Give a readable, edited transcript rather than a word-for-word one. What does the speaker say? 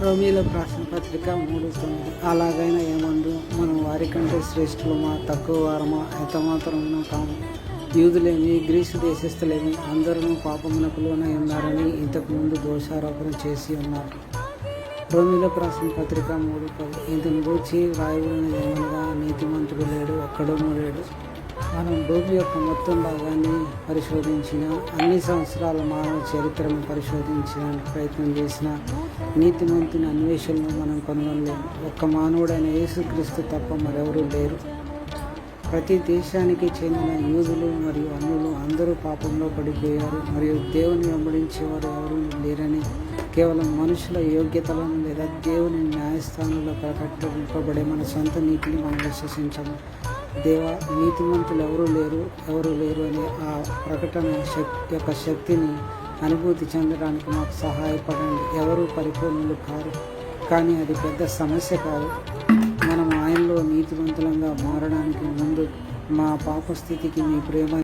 రోమీయులకు రాసిన పత్రిక 3:9. అలాగైనా ఏమందు, మనం వారికంటే శ్రేష్ఠులమా, తక్కువ వారమా, ఎంతమాత్రమును కాము. యూదులేమి, గ్రీసు దేశస్థులేమి, అందరూ పాపమునకు లోనై ఉన్నారని ఇంతకు ముందు దోషారోపణ చేసి ఉన్నారు. రోమీయులకు రాసిన పత్రిక 3:10. ఇంతను గూర్చి రాయబడినది ఏమనగా, నీతిమంతుడు లేడు, ఒక్కడునూ లేడు. మనం భూమి యొక్క మొత్తం భాగాన్ని పరిశోధించిన, అన్ని సంవత్సరాల మానవ చరిత్రను పరిశోధించడానికి ప్రయత్నం చేసిన నీతిమంతుని అన్వేషణను మనం కనుగొనలేము. ఒక్క మానవుడైన యేసుక్రీస్తు తప్ప మరెవరూ లేరు. ప్రతి దేశానికి చెందిన యూదులు మరియు అన్యులు అందరూ పాపంలో పడిపోయారు మరియు దేవుని వెంబడించేవారు ఎవరూ లేరని, కేవలం మనుషుల యోగ్యతలను లేదా దేవుని న్యాయస్థానంలో ప్రకటింపబడే మన సొంత నీతిని మనం విశ్వసించము. దేవా, నీతిమంతులు ఎవరూ లేరు అనే ఆ ప్రకటన యొక్క శక్తిని అనుభూతి చెందడానికి మాకు సహాయపడండి. ఎవరూ పరిపూర్ణులు కారు, కానీ అది పెద్ద సమస్య కాదు. మనం ఆయనలో నీతివంతులంగా మారడానికి ముందు మా పాప స్థితికి మీ ప్రేమ